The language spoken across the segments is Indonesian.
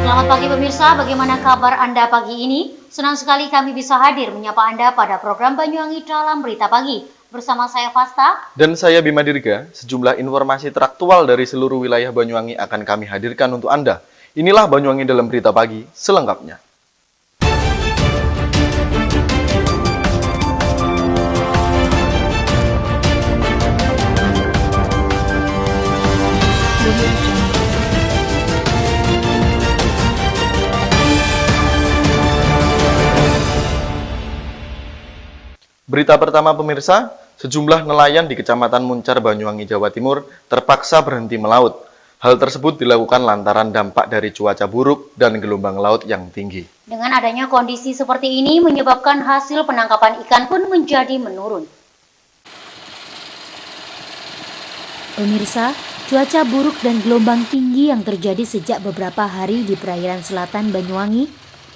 Selamat pagi pemirsa, bagaimana kabar Anda pagi ini? Senang sekali kami bisa hadir menyapa Anda pada program Banyuwangi dalam Berita Pagi. Bersama saya Fasta. Dan saya Bima Dirga, sejumlah informasi teraktual dari seluruh wilayah Banyuwangi akan kami hadirkan untuk Anda. Inilah Banyuwangi dalam Berita Pagi selengkapnya. Berita pertama pemirsa, sejumlah nelayan di Kecamatan Muncar, Banyuwangi, Jawa Timur terpaksa berhenti melaut. Hal tersebut dilakukan lantaran dampak dari cuaca buruk dan gelombang laut yang tinggi. Dengan adanya kondisi seperti ini menyebabkan hasil penangkapan ikan pun menjadi menurun. Pemirsa, cuaca buruk dan gelombang tinggi yang terjadi sejak beberapa hari di perairan selatan Banyuwangi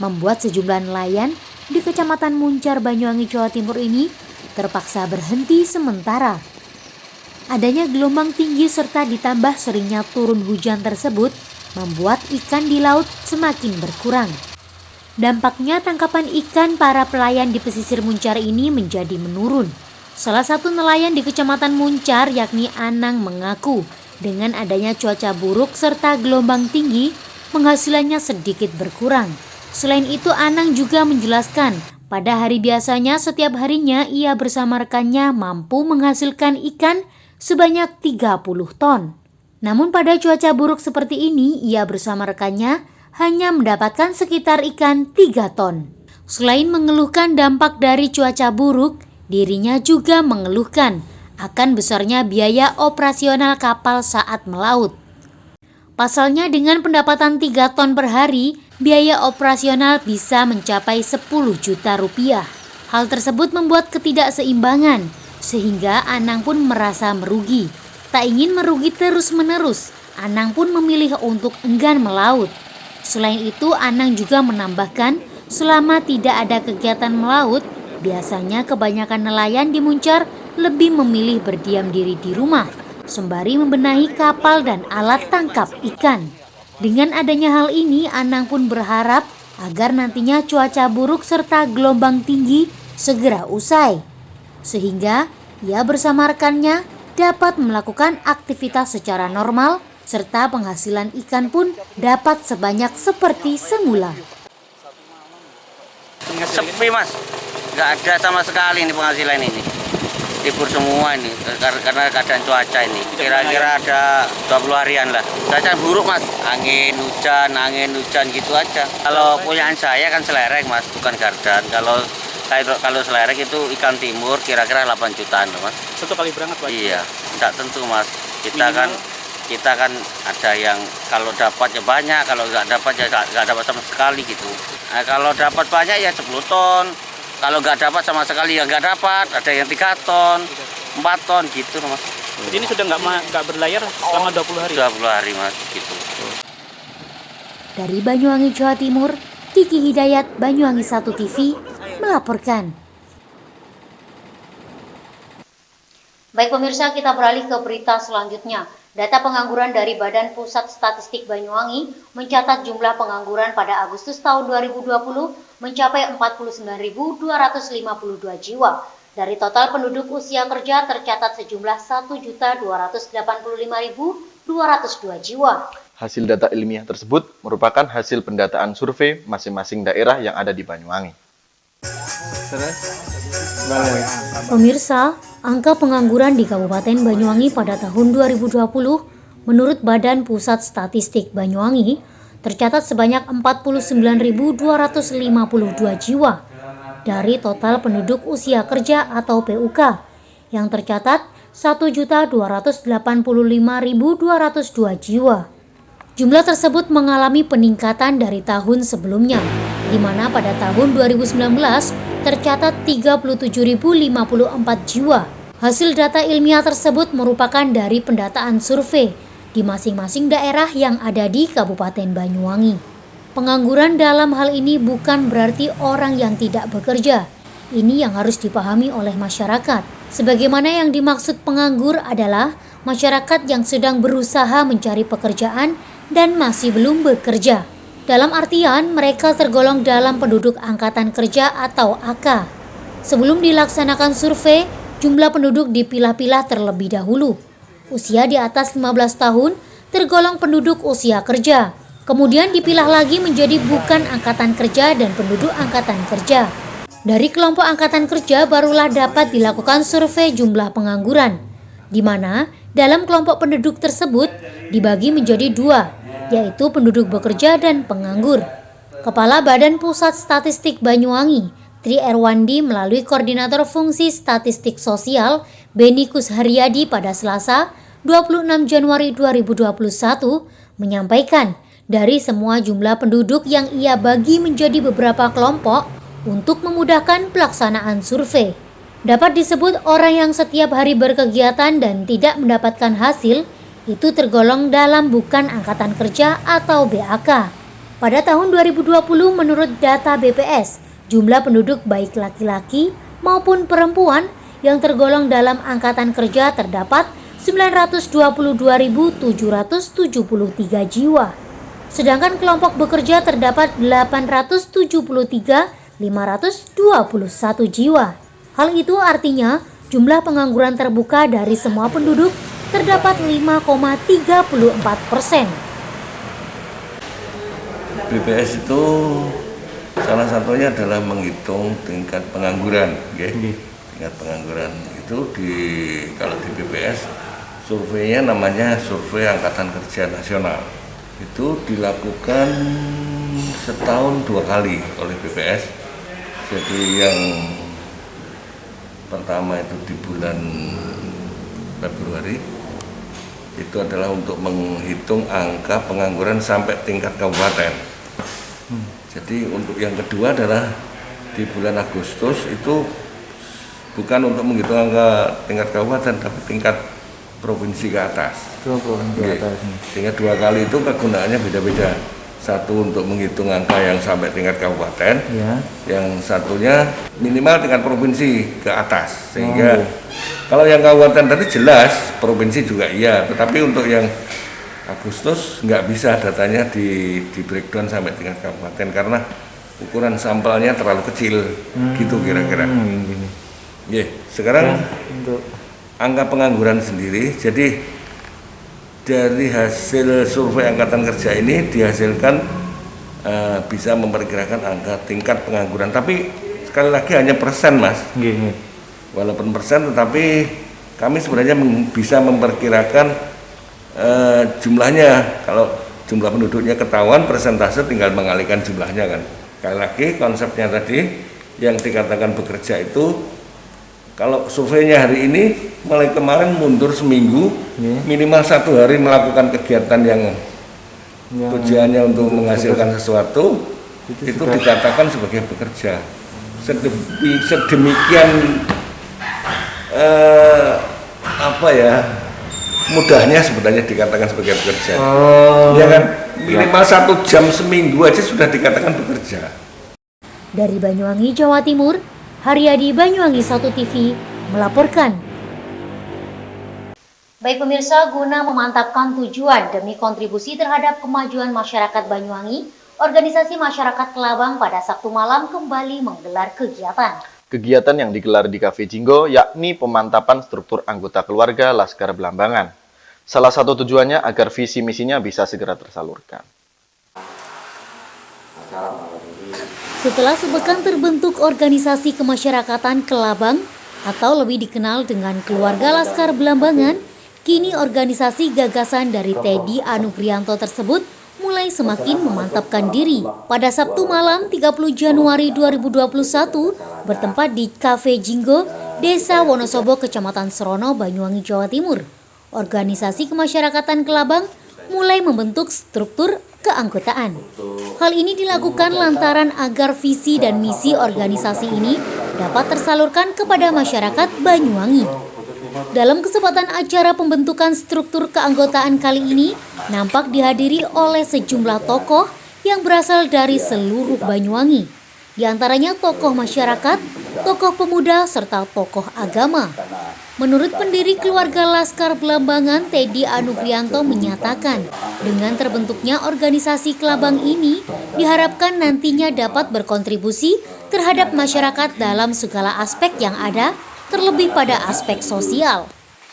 membuat sejumlah nelayan di Kecamatan Muncar, Banyuwangi, Jawa Timur ini terpaksa berhenti sementara. Adanya gelombang tinggi serta ditambah seringnya turun hujan tersebut membuat ikan di laut semakin berkurang. Dampaknya tangkapan ikan para pelayan di pesisir Muncar ini menjadi menurun. Salah satu nelayan di Kecamatan Muncar yakni Anang mengaku dengan adanya cuaca buruk serta gelombang tinggi penghasilannya sedikit berkurang. Selain itu, Anang juga menjelaskan, pada hari biasanya setiap harinya ia bersama rekannya mampu menghasilkan ikan sebanyak 30 ton. Namun pada cuaca buruk seperti ini, ia bersama rekannya hanya mendapatkan sekitar ikan 3 ton. Selain mengeluhkan dampak dari cuaca buruk, dirinya juga mengeluhkan akan besarnya biaya operasional kapal saat melaut. Pasalnya dengan pendapatan 3 ton per hari, biaya operasional bisa mencapai 10 juta rupiah. Hal tersebut membuat ketidakseimbangan, sehingga Anang pun merasa merugi. Tak ingin merugi terus-menerus, Anang pun memilih untuk enggan melaut. Selain itu, Anang juga menambahkan, selama tidak ada kegiatan melaut, biasanya kebanyakan nelayan di Muncar lebih memilih berdiam diri di rumah, sembari membenahi kapal dan alat tangkap ikan. Dengan adanya hal ini, Anang pun berharap agar nantinya cuaca buruk serta gelombang tinggi segera usai, sehingga ia bersama rekannya dapat melakukan aktivitas secara normal, serta penghasilan ikan pun dapat sebanyak seperti semula. Sepi mas, nggak ada sama sekali ini penghasilan ini. Libur semua ini karena keadaan cuaca ini. Kira-kira ada 20 harian lah. Cuaca buruk mas, angin hujan gitu aja. Kalau punyaan saya kan selerek mas, bukan gardan. Kalau selerek itu ikan timur kira-kira 8 jutaan mas. Satu kali berangkat pak? Iya, tidak tentu mas. Kita kan ada yang kalau dapat ya banyak, kalau nggak dapat ya nggak dapat sama sekali gitu. Nah, kalau dapat banyak ya 10 ton. Kalau nggak dapat sama sekali ya nggak dapat, ada yang 3 ton, 4 ton gitu mas. Jadi ini sudah nggak berlayar selama 20 hari? 20 hari mas gitu. Dari Banyuwangi, Jawa Timur, Kiki Hidayat, Banyuwangi 1 TV melaporkan. Baik pemirsa, kita beralih ke berita selanjutnya. Data pengangguran dari Badan Pusat Statistik Banyuwangi mencatat jumlah pengangguran pada Agustus tahun 2020 mencapai 49.252 jiwa. Dari total penduduk usia kerja tercatat sejumlah 1.285.202 jiwa. Hasil data ilmiah tersebut merupakan hasil pendataan survei masing-masing daerah yang ada di Banyuwangi. Pemirsa, angka pengangguran di Kabupaten Banyuwangi pada tahun 2020 menurut Badan Pusat Statistik Banyuwangi tercatat sebanyak 49.252 jiwa dari total penduduk usia kerja atau PUK yang tercatat 1.285.202 jiwa. Jumlah tersebut mengalami peningkatan dari tahun sebelumnya, di mana pada tahun 2019 tercatat 37.054 jiwa. Hasil data ilmiah tersebut merupakan dari pendataan survei di masing-masing daerah yang ada di Kabupaten Banyuwangi. Pengangguran dalam hal ini bukan berarti orang yang tidak bekerja. Ini yang harus dipahami oleh masyarakat. Sebagaimana yang dimaksud penganggur adalah masyarakat yang sedang berusaha mencari pekerjaan dan masih belum bekerja. Dalam artian mereka tergolong dalam penduduk angkatan kerja atau AK. Sebelum dilaksanakan survei, jumlah penduduk dipilah-pilah terlebih dahulu. Usia di atas 15 tahun tergolong penduduk usia kerja. Kemudian dipilah lagi menjadi bukan angkatan kerja dan penduduk angkatan kerja. Dari kelompok angkatan kerja barulah dapat dilakukan survei jumlah pengangguran, di mana dalam kelompok penduduk tersebut dibagi menjadi dua, yaitu penduduk bekerja dan penganggur. Kepala Badan Pusat Statistik Banyuwangi, Tri Erwandi melalui Koordinator Fungsi Statistik Sosial Beni Kusharyadi pada Selasa 26 Januari 2021 menyampaikan dari semua jumlah penduduk yang ia bagi menjadi beberapa kelompok untuk memudahkan pelaksanaan survei. Dapat disebut orang yang setiap hari berkegiatan dan tidak mendapatkan hasil itu tergolong dalam bukan angkatan kerja atau BAK. Pada tahun 2020 menurut data BPS, jumlah penduduk baik laki-laki maupun perempuan yang tergolong dalam angkatan kerja terdapat 922.773 jiwa. Sedangkan kelompok bekerja terdapat 873.521 jiwa. Hal itu artinya jumlah pengangguran terbuka dari semua penduduk terdapat 5,34%. BPS itu salah satunya adalah menghitung tingkat pengangguran, okay? Tingkat pengangguran itu kalau di BPS surveinya namanya survei Angkatan Kerja Nasional. Itu dilakukan setahun 2 kali oleh BPS. Jadi yang pertama itu di bulan Februari, itu adalah untuk menghitung angka pengangguran sampai tingkat kabupaten. Jadi untuk yang kedua adalah di bulan Agustus, itu bukan untuk menghitung angka tingkat kabupaten tapi tingkat provinsi ke atas. Sehingga 2 kali itu kegunaannya beda-beda. Satu untuk menghitung angka yang sampai tingkat kabupaten, yang satunya minimal tingkat provinsi ke atas. Sehingga kalau yang kabupaten tadi jelas, provinsi juga iya, tetapi untuk yang Agustus nggak bisa datanya di breakdown sampai tingkat kabupaten karena ukuran sampelnya terlalu kecil, gitu kira-kira. Sekarang untuk angka pengangguran sendiri, jadi dari hasil survei Angkatan Kerja ini dihasilkan bisa memperkirakan angka tingkat pengangguran. Tapi sekali lagi hanya persen, Mas. Walaupun persen, tetapi kami sebenarnya bisa memperkirakan jumlahnya. Kalau jumlah penduduknya ketahuan, persentase tinggal mengalihkan jumlahnya kan. Sekali lagi konsepnya tadi yang dikatakan bekerja itu, kalau surveinya hari ini, mulai kemarin mundur seminggu, minimal 1 hari melakukan kegiatan yang tujuannya untuk menghasilkan sesuatu, itu dikatakan sebagai bekerja. Sedemikian mudahnya sebenarnya dikatakan sebagai bekerja. Ya kan, minimal 1 jam seminggu aja sudah dikatakan bekerja. Dari Banyuwangi, Jawa Timur, Haryadi, Banyuwangi 1 TV melaporkan. Baik pemirsa, guna memantapkan tujuan demi kontribusi terhadap kemajuan masyarakat Banyuwangi, Organisasi Masyarakat Kelabang pada Sabtu malam kembali menggelar kegiatan. Kegiatan yang digelar di Cafe Jinggo yakni pemantapan struktur anggota keluarga Laskar Belambangan. Salah satu tujuannya agar visi misinya bisa segera tersalurkan. Setelah sepekan terbentuk organisasi kemasyarakatan Kelabang atau lebih dikenal dengan Keluarga Laskar Belambangan, kini organisasi gagasan dari Teddy Anugrianto tersebut mulai semakin memantapkan diri. Pada Sabtu malam 30 Januari 2021 bertempat di Cafe Jinggo, Desa Wonosobo, Kecamatan Serono, Banyuwangi, Jawa Timur. Organisasi kemasyarakatan Kelabang mulai membentuk struktur keanggotaan. Hal ini dilakukan lantaran agar visi dan misi organisasi ini dapat tersalurkan kepada masyarakat Banyuwangi. Dalam kesempatan acara pembentukan struktur keanggotaan kali ini, nampak dihadiri oleh sejumlah tokoh yang berasal dari seluruh Banyuwangi. di antaranya tokoh masyarakat, tokoh pemuda, serta tokoh agama. Menurut pendiri keluarga Laskar Belambangan, Teddy Anugrianto menyatakan, dengan terbentuknya organisasi Kelabang ini, diharapkan nantinya dapat berkontribusi terhadap masyarakat dalam segala aspek yang ada, terlebih pada aspek sosial.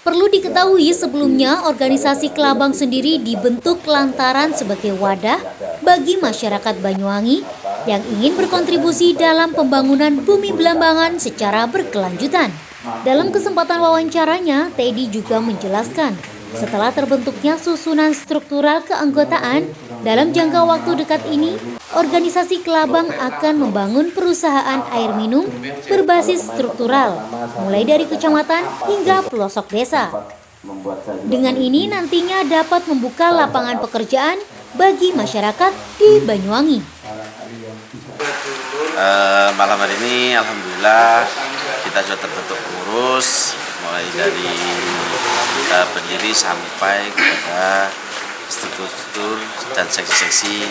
Perlu diketahui sebelumnya organisasi Kelabang sendiri dibentuk lantaran sebagai wadah bagi masyarakat Banyuwangi yang ingin berkontribusi dalam pembangunan bumi Belambangan secara berkelanjutan. Dalam kesempatan wawancaranya, Teddy juga menjelaskan setelah terbentuknya susunan struktural keanggotaan dalam jangka waktu dekat ini, organisasi Kelabang akan membangun perusahaan air minum berbasis struktural, mulai dari kecamatan hingga pelosok desa. Dengan ini nantinya dapat membuka lapangan pekerjaan bagi masyarakat di Banyuwangi. Malam hari ini alhamdulillah kita sudah terbentuk pengurus, mulai dari pendiri sampai kepada struktur dan seksi-seksi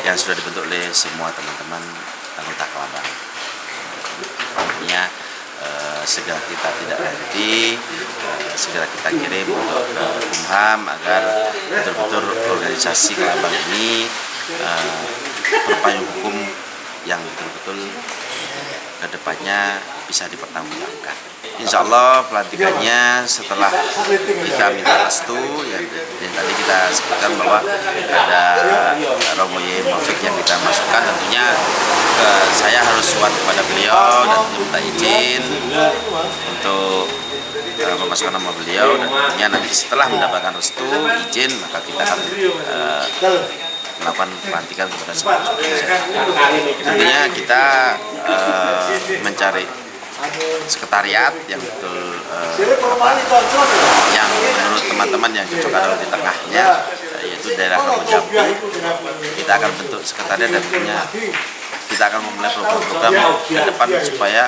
yang sudah dibentuk oleh semua teman-teman anggota Kelabang. Tentunya segera kita tidak henti, segera kita kirim untuk Kumham agar betul-betul organisasi Kelabang ini berpayung hukum yang betul-betul kedepannya bisa dipertanggungjawabkan. Insya Allah pelantikannya setelah kita minta restu, yang tadi kita sebutkan bahwa ada Romo Y. Maufik yang kita masukkan, tentunya saya harus suat kepada beliau dan minta izin untuk memasukkan nama beliau, dan tentunya nanti setelah mendapatkan restu, izin, maka kita akan melakukan pelantikan kepada semua. Tentunya kita mencari sekretariat yang betul yang menurut teman-teman yang cocok ada di tengahnya, yaitu daerah Romo Jambu. Kita akan bentuk sekretariat dan tentunya kita akan memulai program-program ke depan supaya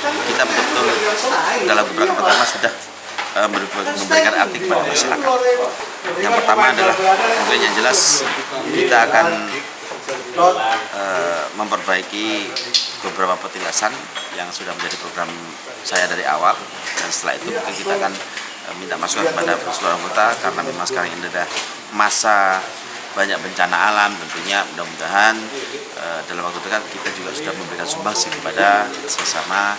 kita betul-betul dalam beberapa pertama sudah memberikan arti kepada masyarakat. Yang pertama adalah mungkin yang jelas kita akan memperbaiki beberapa petilasan yang sudah menjadi program saya dari awal, dan setelah itu mungkin kita akan minta masukan kepada seluruh anggota karena memang sekarang ini adalah masa banyak bencana alam. Tentunya mudah-mudahan dalam waktu dekat kita juga sudah memberikan sumbangsi kepada sesama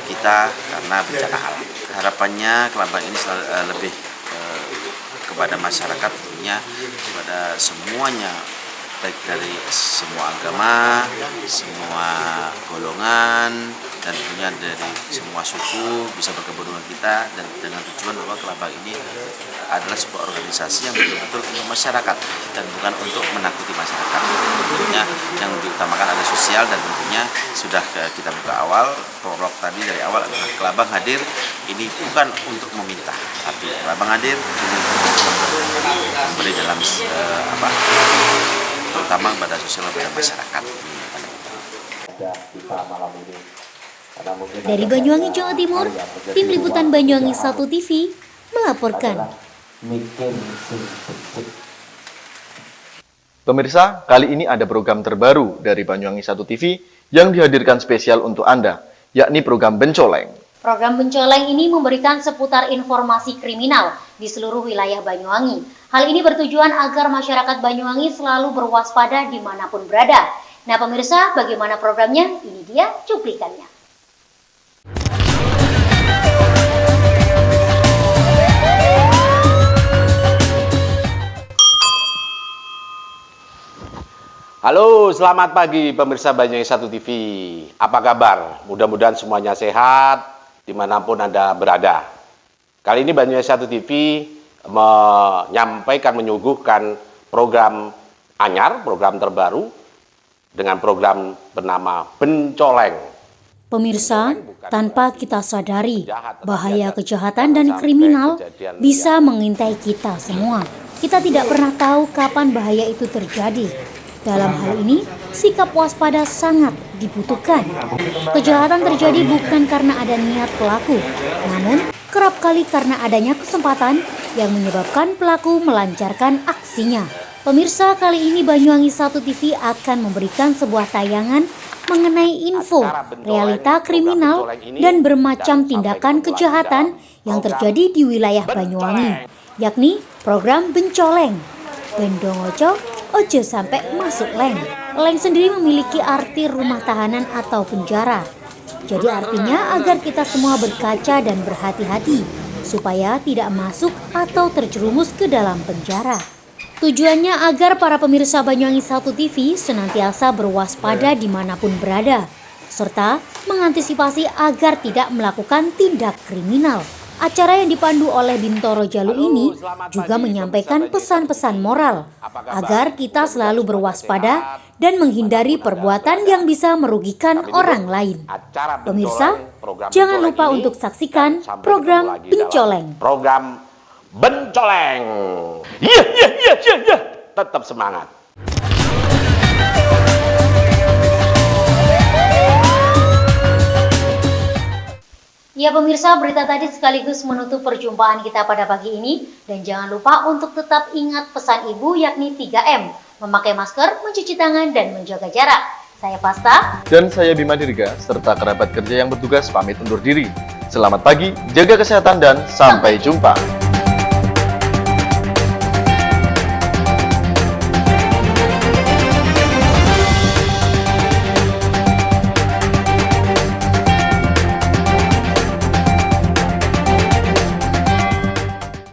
kita karena bencana alam. Harapannya Kelabang ini lebih kepada masyarakat, tentunya kepada semuanya, baik dari semua agama, semua golongan, dan tentunya dari semua suku bisa bergabung dengan kita, dan dengan tujuan bahwa Kelabang ini adalah sebuah organisasi yang betul-betul untuk masyarakat dan bukan untuk menakuti masyarakat. Tentunya yang diutamakan adalah sosial, dan tentunya sudah kita buka awal prolog tadi dari awal adalah Kelabang hadir ini bukan untuk meminta, tapi Kelabang hadir ini untuk memberi dalam terutama pada sosial pada masyarakat. Dari Banyuwangi, Jawa Timur, tim liputan Banyuwangi 1 TV melaporkan. Pemirsa, kali ini ada program terbaru dari Banyuwangi 1 TV yang dihadirkan spesial untuk Anda, yakni program Bencoleng. Program Bencoleng ini memberikan seputar informasi kriminal di seluruh wilayah Banyuwangi. Hal ini bertujuan agar masyarakat Banyuwangi selalu berwaspada dimanapun berada. Nah pemirsa, bagaimana programnya? Ini dia cuplikannya. Halo, selamat pagi pemirsa Banyuwangi 1 TV. Apa kabar? Mudah-mudahan semuanya sehat dimanapun Anda berada. Kali ini Banyuwangi 1 TV menyuguhkan program anyar, program terbaru dengan program bernama Bencoleng. Pemirsa, tanpa kita sadari, bahaya kejahatan dan kriminal bisa mengintai kita semua. Kita tidak pernah tahu kapan bahaya itu terjadi. Dalam hal ini, sikap waspada sangat dibutuhkan. Kejahatan terjadi bukan karena ada niat pelaku, namun kerap kali karena adanya kesempatan yang menyebabkan pelaku melancarkan aksinya. Pemirsa, kali ini Banyuwangi 1 TV akan memberikan sebuah tayangan mengenai info, realita kriminal, dan bermacam tindakan kejahatan yang terjadi di wilayah Banyuwangi, yakni program Bencoleng. Bendongoco, ojo sampai masuk leng. Leng sendiri memiliki arti rumah tahanan atau penjara. Jadi artinya agar kita semua berkaca dan berhati-hati, supaya tidak masuk atau terjerumus ke dalam penjara. Tujuannya agar para pemirsa Banyuwangi 1 TV senantiasa berwaspada dimanapun berada, serta mengantisipasi agar tidak melakukan tindak kriminal. Acara yang dipandu oleh Bintoro Jalu ini juga menyampaikan pesan-pesan moral agar kita selalu berwaspada dan menghindari perbuatan yang bisa merugikan orang lain. Pemirsa, jangan lupa untuk saksikan program Bencoleng. Program Bencoleng. Iya. Tetap semangat. Ya pemirsa, berita tadi sekaligus menutup perjumpaan kita pada pagi ini. Dan jangan lupa untuk tetap ingat pesan ibu yakni 3M. Memakai masker, mencuci tangan, dan menjaga jarak. Saya Pasta. Dan saya Bima Dirga, serta kerabat kerja yang bertugas pamit undur diri. Selamat pagi, jaga kesehatan, dan sampai jumpa.